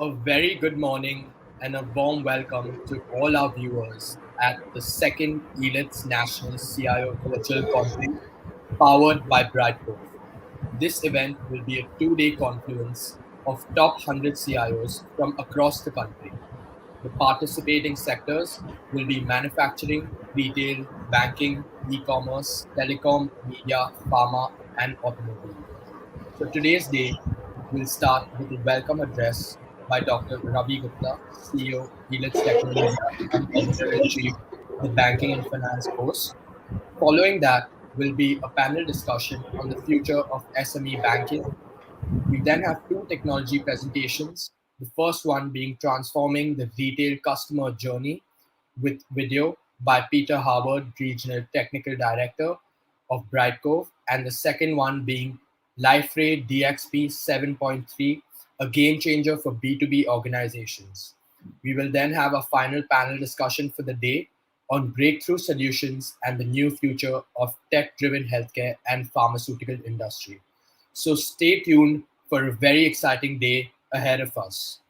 A very good morning and a warm welcome to all our viewers at the second Elets National CIO Virtual Conference powered by Brightcove. This event will be a two-day confluence of top 100 CIOs from across the country. The participating sectors will be manufacturing, retail, banking, e-commerce, telecom, media, pharma, and automobile. So today's day will start with a welcome address by Dr. Ravi Gupta, CEO, Elets Technomedia, and Editor-in-Chief, the Banking and Finance Post. Following that will be a panel discussion on the future of SME banking. We then have two technology presentations. The first one being transforming the retail customer journey with video by Peter Howard, Regional Technical Director of Brightcove, and the second one being LifeRay DXP 7.3, a game changer for B2B organizations. We will then have a final panel discussion for the day on breakthrough solutions and the new future of tech-driven healthcare and pharmaceutical industry. So stay tuned for a very exciting day ahead of us.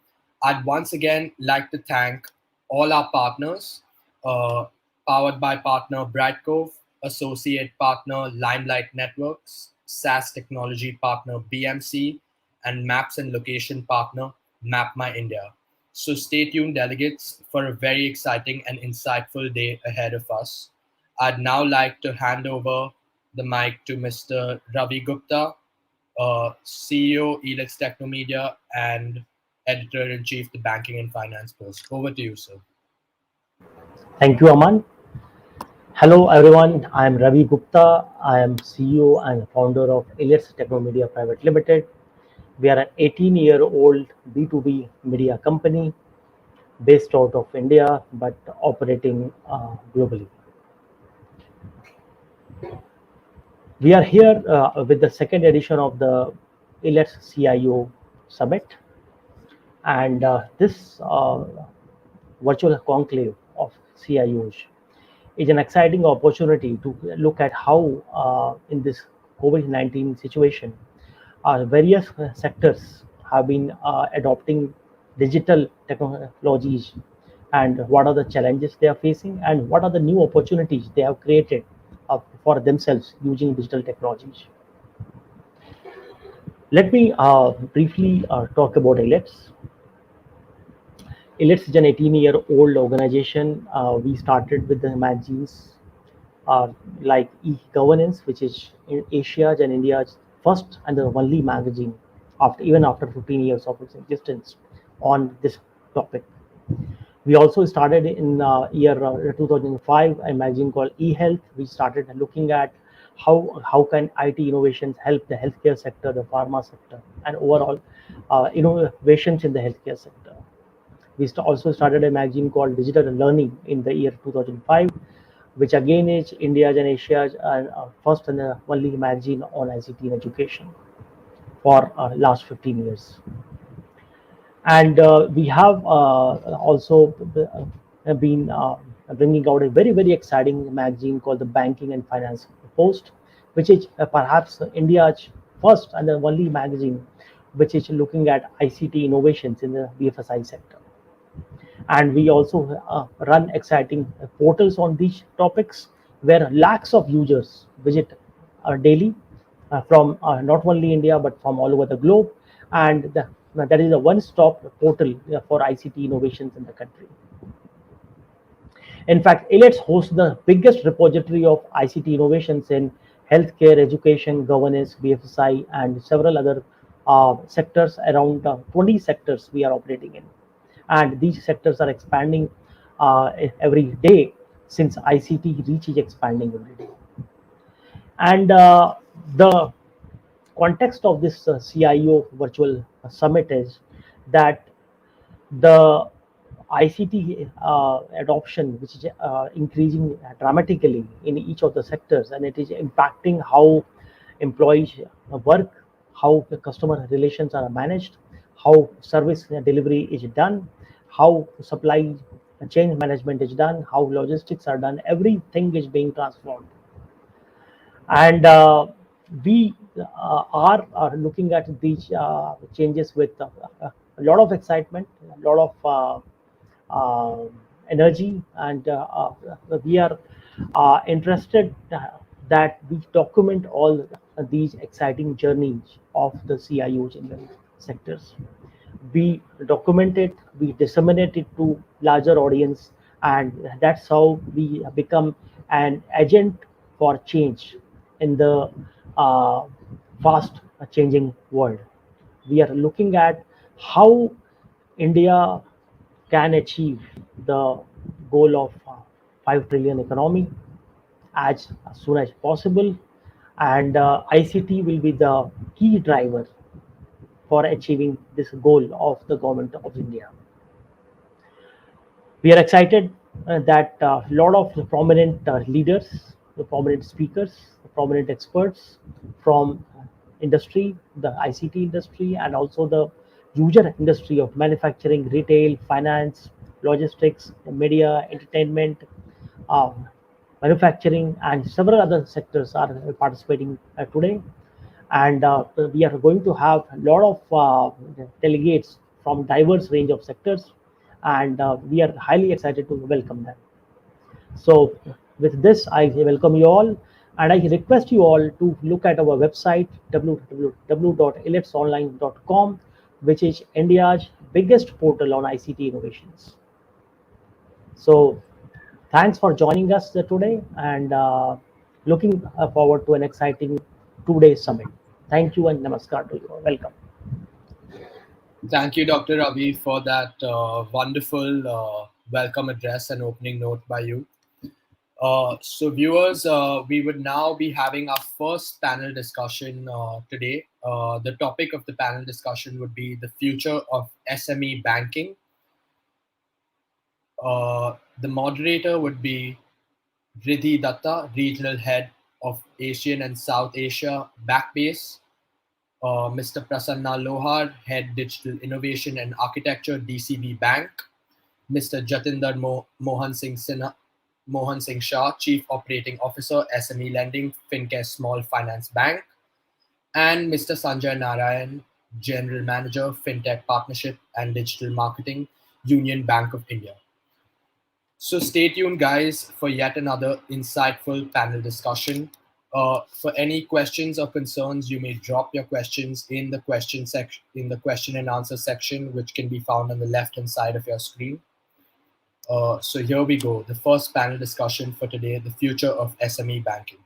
I'd once again like to thank all our partners, uh, powered by partner Brightcove, associate partner Limelight Networks, SaaS technology partner BMC, and maps and location partner Map My India. So stay tuned, delegates, for a very exciting and insightful day ahead of us. I'd now like to hand over the mic to Mr. Ravi Gupta, CEO, Elets Technomedia, and Editor-in-Chief, the Banking and Finance Post. Over to you, sir. Thank you, Aman. Hello, everyone. I am Ravi Gupta. I am CEO and founder of Elets Technomedia Private Limited. We are an 18-year-old B2B media company based out of India but operating globally. We are here with the second edition of the Elets CIO Summit, and this virtual conclave of CIOs is an exciting opportunity to look at how, in this COVID-19 situation, various sectors have been adopting digital technologies, and what are the challenges they are facing, and what are the new opportunities they have created for themselves using digital technologies. Let me briefly talk about Elets. Elets is an 18-year-old organization. We started with the magazines like e-governance, which is in Asia's and India's first and the only magazine after 15 years of its existence on this topic. We also started in year 2005 a magazine called eHealth. We started looking at how can IT innovations help the healthcare sector, the pharma sector, and overall innovations in the healthcare sector. We also started a magazine called Digital Learning in the year 2005, which again is India's and Asia's first and the only magazine on ICT in education for last 15 years. And we have also been bringing out a very exciting magazine called the Banking and Finance Post, which is perhaps India's first and the only magazine which is looking at ICT innovations in the BFSI sector. And we also run exciting portals on these topics where lakhs of users visit daily from not only India but from all over the globe, and that is a one-stop portal for ICT innovations in the country. In fact, Elets hosts the biggest repository of ICT innovations in healthcare, education, governance, BFSI, and several other sectors. Around 20 sectors we are operating in, and these sectors are expanding every day since ICT reach is expanding every day. And the context of this CIO virtual summit is that the ICT adoption, which is increasing dramatically in each of the sectors, and it is impacting how employees work, how the customer relations are managed, how service delivery is done, how supply chain management is done, how logistics are done. Everything is being transformed, and we are looking at these changes with a lot of excitement, a lot of energy, and we are interested that we document all these exciting journeys of the CIOs in the sectors. We document it, we disseminate it to larger audience, and that's how we become an agent for change in the uh, fast changing world. We are looking at how India can achieve the goal of 5 trillion economy as soon as possible, and ICT will be the key driver for achieving this goal of the government of India. We are excited that a lot of the prominent leaders, the prominent speakers, the prominent experts from industry, the ICT industry, and also the user industry of manufacturing, retail, finance, logistics, media, entertainment, uh, manufacturing, and several other sectors are participating today. And we are going to have a lot of delegates from diverse range of sectors, and we are highly excited to welcome them. So with this, I welcome you all, and I request you all to look at our website www.eletsonline.com, which is India's biggest portal on ICT innovations. So thanks for joining us today, and looking forward to an exciting 2 day summit. Thank you and namaskar to you all. Welcome. Thank you, Dr. Ravi, for that wonderful welcome address and opening note by you. So, viewers, we would now be having our first panel discussion today. The topic of the panel discussion would be the future of SME banking. The moderator would be Riddhi Datta, Regional Head of Asian and South Asia Backbase. Mr. Prasanna Lohar, Head Digital Innovation and Architecture, DCB Bank. Mr. Jatinder Mohan Singh Shah, Chief Operating Officer, SME Lending, Fincare Small Finance Bank. And Mr. Sanjay Narayan, General Manager, FinTech Partnership and Digital Marketing, Union Bank of India. So stay tuned, guys, for yet another insightful panel discussion. For any questions or concerns, you may drop your questions in the question and answer section, which can be found on the left-hand side of your screen. So here we go. The first panel discussion for today: the future of SME banking.